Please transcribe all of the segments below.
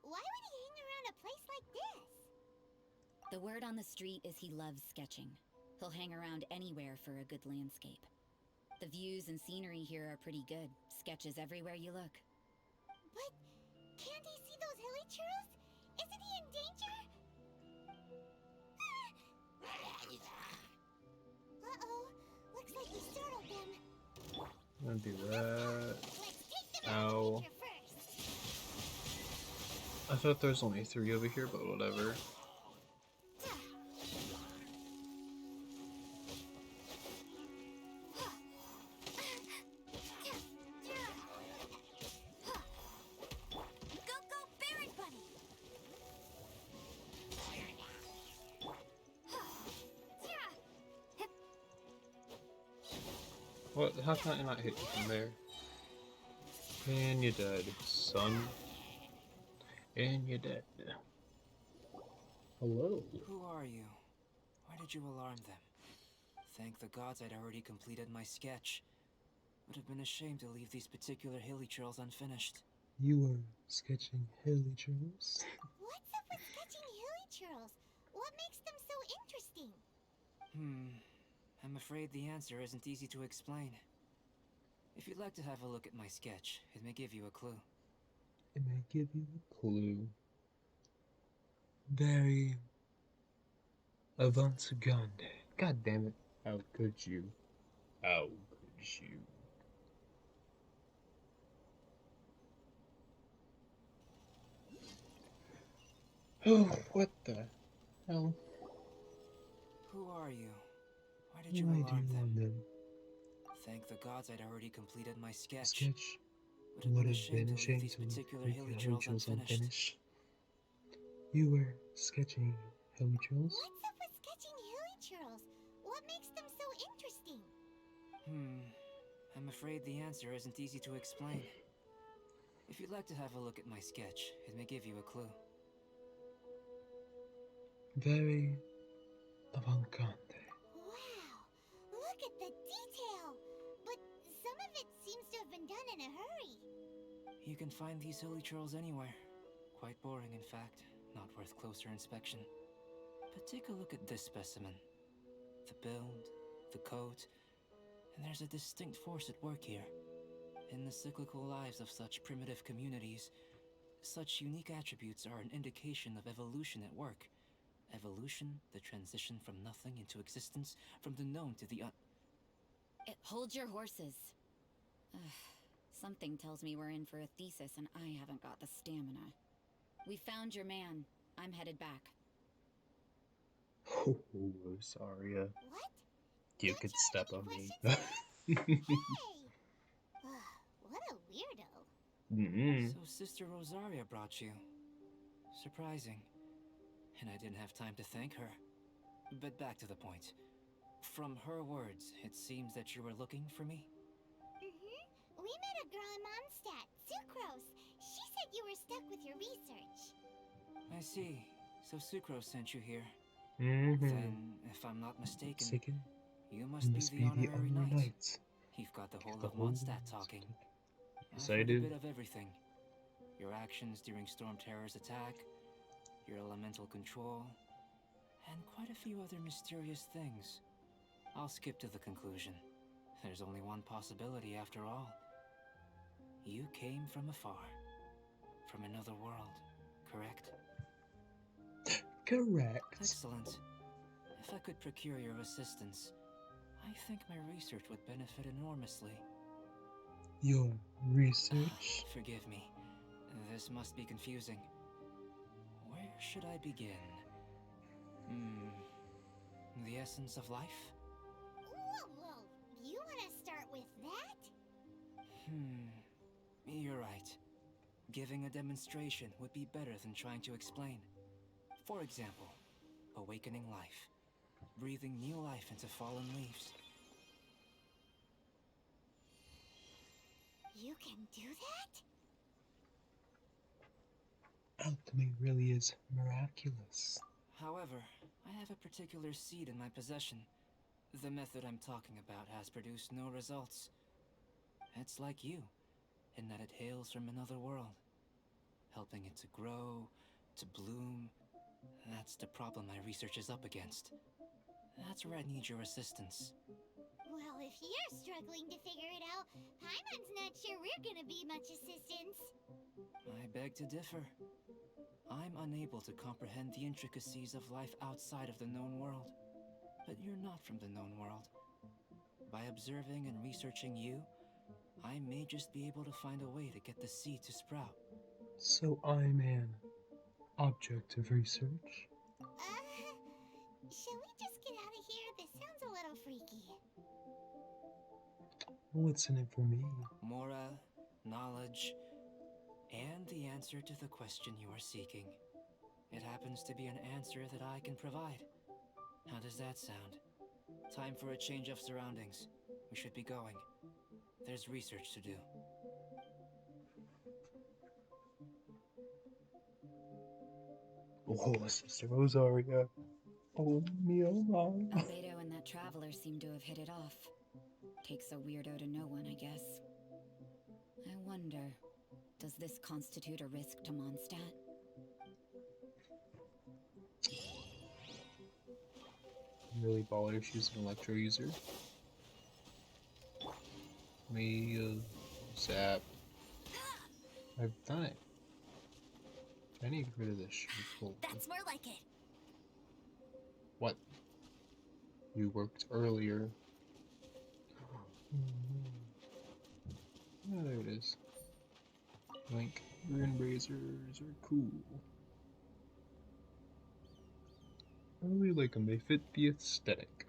why would he hang around a place like this? The word on the street is he loves sketching. He'll hang around anywhere for a good landscape. The views and scenery here are pretty good. Sketches everywhere you look. But can't he see those hilly churros? Isn't he in danger? Uh-oh. Looks like we startled them. I'm gonna do that. Let's take them out of Ow. the picture first. I thought there's only 3 over here, but whatever. What? How can I not hit you from there? And you're dead, son. And you're dead. Hello. Who are you? Why did you alarm them? Thank the gods I'd already completed my sketch. Would have been a shame to leave these particular hilly trails unfinished. You were sketching hilly trails? What's up with sketching hilly churros? What makes them so interesting? I'm afraid the answer isn't easy to explain. If you'd like to have a look at my sketch, it may give you a clue. It may give you a clue. Very avant-garde. God damn it. How could you? How could you? Oh, what the hell? Who are you? Why did you Why do alarm you them? want them? Thank the gods I'd already completed my sketch. Sketch Would have been a shame to leave these particular hilly trails unfinished. You were sketching hilly trails? What's up with sketching hilly churros? What makes them so interesting? I'm afraid the answer isn't easy to explain. If you'd like to have a look at my sketch, it may give you a clue. Very avant-garde. Wow, look at the detail! But some of it seems to have been done in a hurry. You can find these hilly trails anywhere. Quite boring, in fact. Not worth closer inspection. But take a look at this specimen. The build, the coat, and there's a distinct force at work here. In the cyclical lives of such primitive communities, such unique attributes are an indication of evolution at work. Evolution, the transition from nothing into existence, from the known to the Hold your horses. Ugh, something tells me we're in for a thesis and I haven't got the stamina. We found your man. I'm headed back. Oh, Rosaria. What? You Don't could you have step any on me. questions for me? Hey! What a weirdo. So Sister Rosaria brought you. Surprising. And I didn't have time to thank her. But back to the point. From her words, it seems that you were looking for me? We met a girl in Mondstadt, Sucrose. She said you were stuck with your research. I see. So Sucrose sent you here. Mm-hmm. Then, if I'm not mistaken, you must You be the honorary knight. You've got the whole of Mondstadt Mondstadt. talking. Yes, I've I heard do. a bit of everything. Your actions during Storm Terror's attack, your elemental control, and quite a few other mysterious things. I'll skip to the conclusion. There's only one possibility after all. You came from afar. From another world, correct? Correct. Excellent. If I could procure your assistance, I think my research would benefit enormously. Your research? Forgive me. This must be confusing. Where should I begin? The essence of life? Whoa. You want to start with that? You're right. Giving a demonstration would be better than trying to explain. For example, awakening life. Breathing new life into fallen leaves. You can do that? Alchemy really is miraculous. However, I have a particular seed in my possession. The method I'm talking about has produced no results. It's like you, in that it hails from another world. helping it to grow, to bloom. That's the problem my research is up against. That's where I need your assistance. Well, if you're struggling to figure it out, Paimon's not sure we're gonna be much assistance. I beg to differ. I'm unable to comprehend the intricacies of life outside of the known world. But you're not from the known world. By observing and researching you, I may just be able to find a way to get the seed to sprout. So I'm an object of research. Shall we just get out of here? This sounds a little freaky. What's in it for me? Mora, knowledge, and the answer to the question you are seeking. It happens to be an answer that I can provide. How does that sound? Time for a change of surroundings. We should be going. There's research to do. Oh, Sister Rosaria. Oh, me, oh, mom. Albedo and that traveler seem to have hit it off. Takes a weirdo to know one, I guess. I wonder, does this constitute a risk to Mondstadt? Really baller, she's an electro user. Me, zap. I've done it. I need to get rid of this shit. That's more like it. What? You worked earlier. Oh, there it is. Link, rune razors are cool. I really like them. They fit the aesthetic.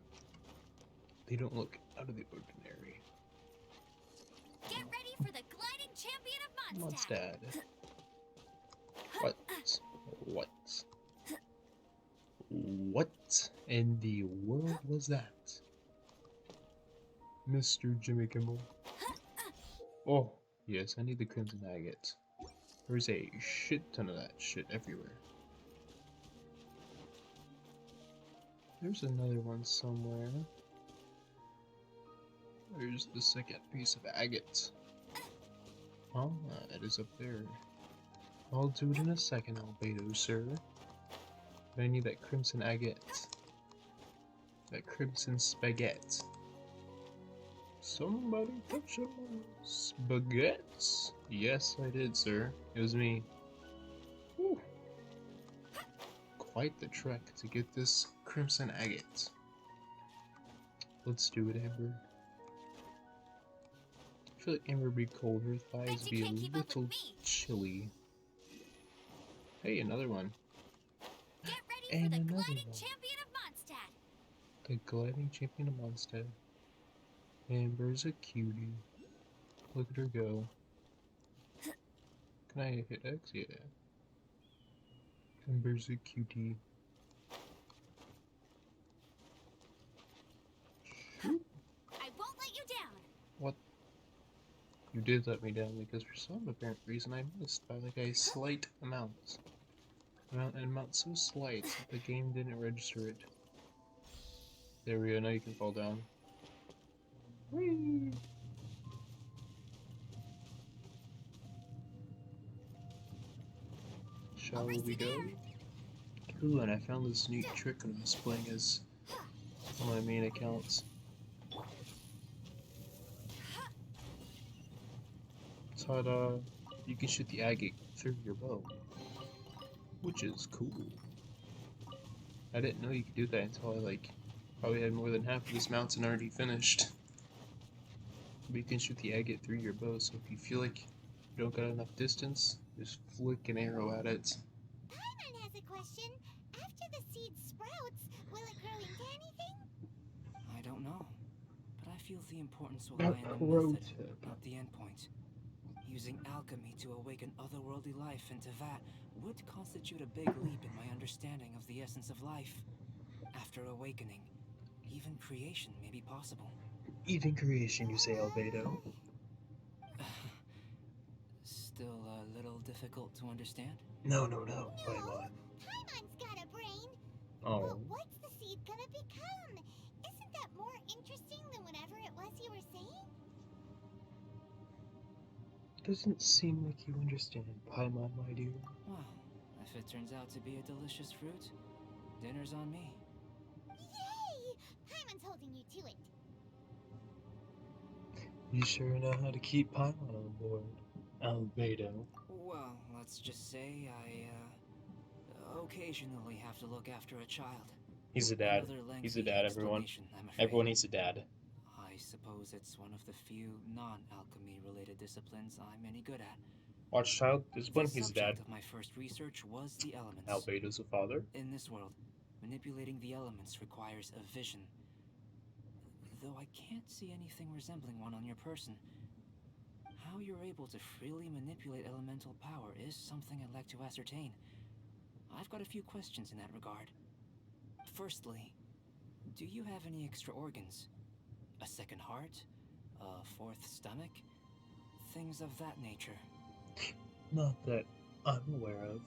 They don't look out of the ordinary. Get ready for the gliding champion of Mondstadt. Mondstadt. What? What? What in the world was that? Mr. Jimmy Kimmel. Oh, yes, I need the Crimson Agate. There's a shit ton of that shit everywhere. There's another one somewhere. There's the second piece of agate. Oh, it is up there. I'll do it in a second, Albedo, sir. But I need that crimson agate. That crimson spaghetti. Somebody touch my spaghettis? Yes, I did, sir. It was me. Whew. Quite the trek to get this crimson agate. Let's do it, Amber. I feel like Amber would be cold. Her thighs would be a little chilly. Hey, another one. Get ready And for the another gliding one. champion of Mondstadt. The gliding champion of Mondstadt. Amber's a cutie. Look at her go. Can I hit X? Yeah. Amber's a cutie. Shoot. I won't let you down. What? You did let me down because for some apparent reason I missed by like a slight amount. An amount so slight that the game didn't register it. There we go, now you can fall down. Whee! Shall we go? Ooh, and I found this neat trick when I was playing as one of my main accounts. Ta-da! You can shoot the agate through your bow, which is cool. I didn't know you could do that until I probably had more than half of this mountain already finished. But you can shoot the agate through your bow, so if you feel like you don't got enough distance, just flick an arrow at it. Paimon has a question. After the seed sprouts, will it grow into anything? I don't know, but I feel the importance will Not lie in the pro method, tip. not the endpoint. Using alchemy to awaken otherworldly life into that would constitute a big leap in my understanding of the essence of life. After awakening, even creation may be possible. Even creation, you say, Albedo? Still a little difficult to understand? No, Paimon. Paimon's got a brain. Oh. But what's the seed gonna become? Isn't that more interesting than whatever it was you were saying? Doesn't seem like you understand Paimon, my dear. Well, if it turns out to be a delicious fruit, dinner's on me. Yay! Paimon's holding you to it. You sure know how to keep Paimon on board, Albedo. Well, let's just say I, occasionally have to look after a child. He's a dad. Another He's a lengthy dad, everyone. explanation, I'm afraid. Everyone needs a dad. I suppose it's one of the few non-alchemy related disciplines I'm any good at. Watch child discipline, The he's a dad. subject of my first research was the elements. Albedo's a father. In this world, manipulating the elements requires a vision. Though I can't see anything resembling one on your person. How you're able to freely manipulate elemental power is something I'd like to ascertain. I've got a few questions in that regard. Firstly, do you have any extra organs? A second heart? A fourth stomach? Things of that nature. Not that I'm aware of.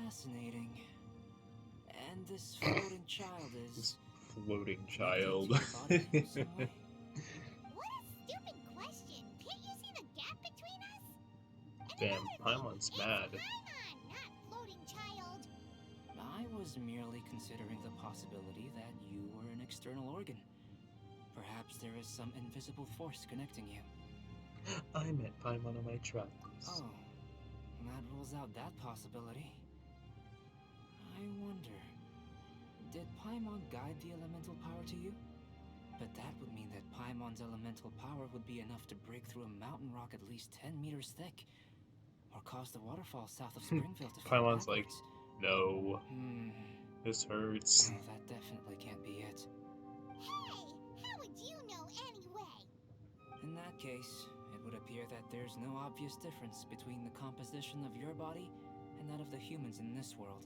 Fascinating. And this floating child is... This floating child. What a stupid question. Can't you see the gap between us? And Damn, another Paimon's thing, mad. it's Paimon, not floating child. I was merely considering the possibility that you were an external organ. Perhaps there is some invisible force connecting you. I met Paimon on my travels. Oh, that rules out that possibility. I wonder, did Paimon guide the elemental power to you? But that would mean that Paimon's elemental power would be enough to break through a mountain rock at least 10 meters thick, or cause the waterfall south of Springfield to flow Paimon's like, backwards. no, Hmm, this hurts. well, that definitely can't be it. Hey, how would you know anyway? In that case, it would appear that there's no obvious difference between the composition of your body and that of the humans in this world.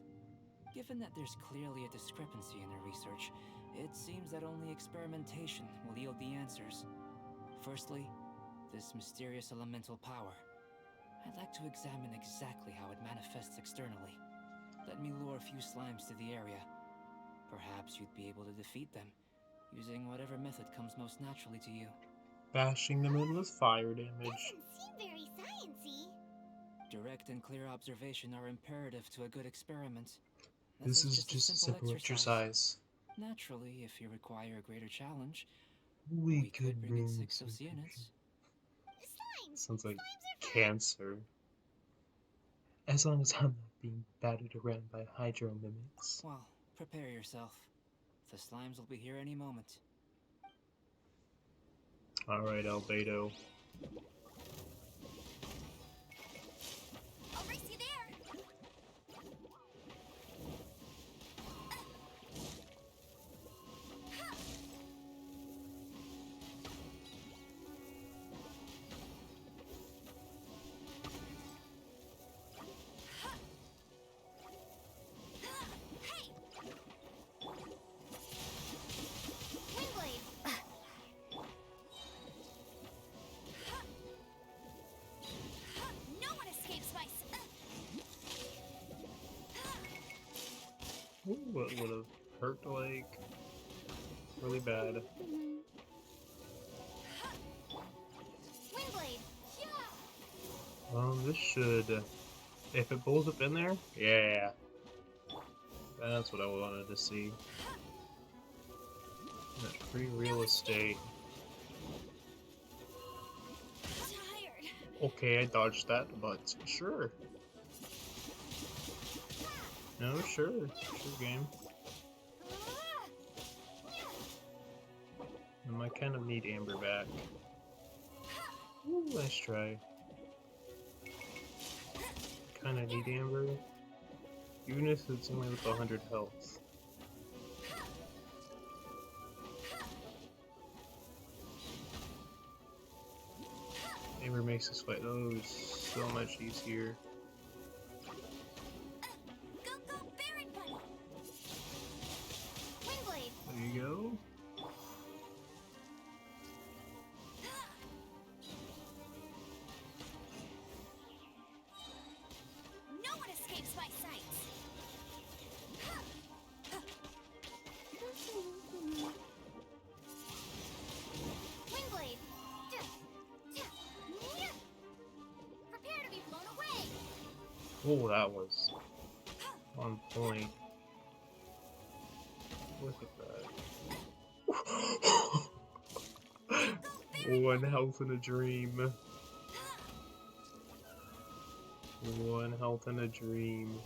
Given that there's clearly a discrepancy in your research, it seems that only experimentation will yield the answers. Firstly, this mysterious elemental power. I'd like to examine exactly how it manifests externally. Let me lure a few slimes to the area. Perhaps you'd be able to defeat them, using whatever method comes most naturally to you. Bashing them in with fire damage. Doesn't seem very sciencey. Direct and clear observation are imperative to a good experiment. This is just a simple exercise. Naturally, if you require a greater challenge, We could bring in bring 6 some Oceanids. Slimes. Sounds like Slimes are fun. cancer. As long as I'm not being battered around by hydro mimics. Well, prepare yourself. The slimes will be here any moment. Alright, Albedo. I'll race you there. Hey! Windblade. No one escapes my Ooh, what would have hurt like really bad. Windblade. This should, if it pulls up in there, yeah, that's what I wanted to see. That's free real estate. Tired. Okay, I dodged that, but sure. No, sure game. I might kind of need Amber back. Ooh, nice try. Kind of need Amber, even if it's only with 100 health. Amber makes this fight so much easier. Go, go, Baron Bunny. Windblade. There you go. No one escapes my sights. Windblade. Oh, that was on point. Look at that. One health in a dream. One health in a dream.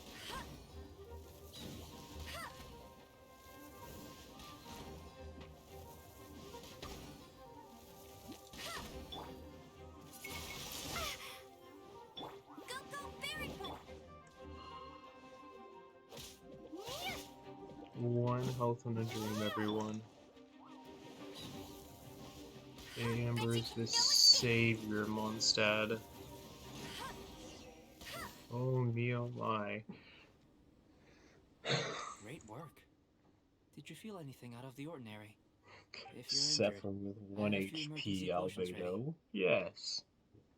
One health in a dream, everyone. Amber is the savior, Mondstadt. Oh me, oh my. Great work. Did you feel anything out of the ordinary? If you're Except injured, for with I 1 have a few emergency HP, potions ready. Albedo. Yes.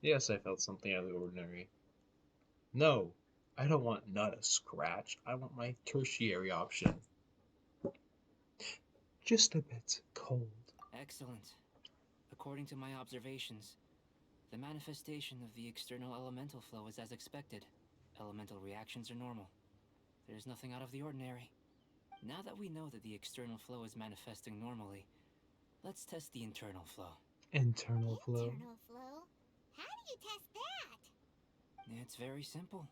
Yes, I felt something out of the ordinary. No, I don't want not a scratch. I want my tertiary option. Just a bit cold. Excellent. According to my observations, the manifestation of the external elemental flow is as expected. Elemental reactions are normal. There's nothing out of the ordinary. Now that we know that the external flow is manifesting normally, let's test the internal flow. Internal flow. Internal flow? How do you test that? It's very simple.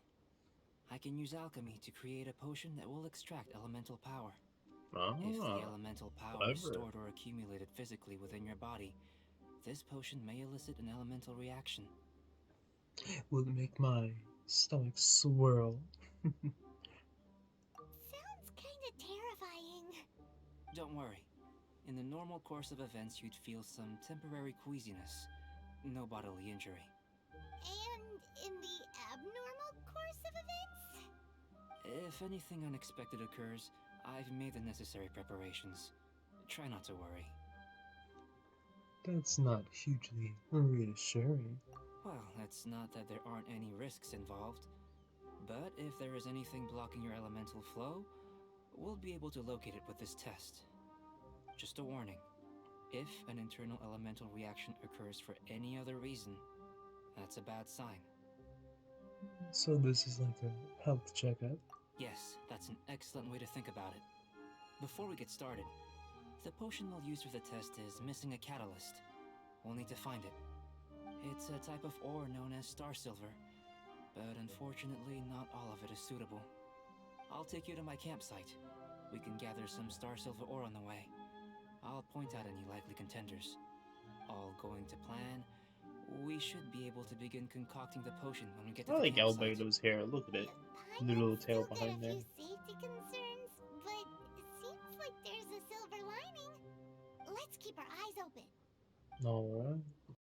I can use alchemy to create a potion that will extract elemental power. If the elemental power is clever. stored or accumulated physically within your body, this potion may elicit an elemental reaction. Will it make my stomach swirl? Sounds kinda terrifying. Don't worry. In the normal course of events, you'd feel some temporary queasiness. No bodily injury. And in the abnormal course of events? If anything unexpected occurs, I've made the necessary preparations. Try not to worry. That's not hugely reassuring. Well, it's not that there aren't any risks involved. But if there is anything blocking your elemental flow, we'll be able to locate it with this test. Just a warning. If an internal elemental reaction occurs for any other reason, that's a bad sign. So this is like a health checkup? Yes, that's an excellent way to think about it. Before we get started, the potion we'll use for the test is missing a catalyst. We'll need to find it. It's a type of ore known as star silver, but unfortunately not all of it is suitable. I'll take you to my campsite. We can gather some star silver ore on the way. I'll point out any likely contenders. All going to plan, we should be able to begin concocting the potion when we get to I the like campsite. Albedo's hair. Look at it. The Little pirates tail still behind got a there. few safety concerns, but it seems like there's a silver lining. Let's keep our eyes open. Alright.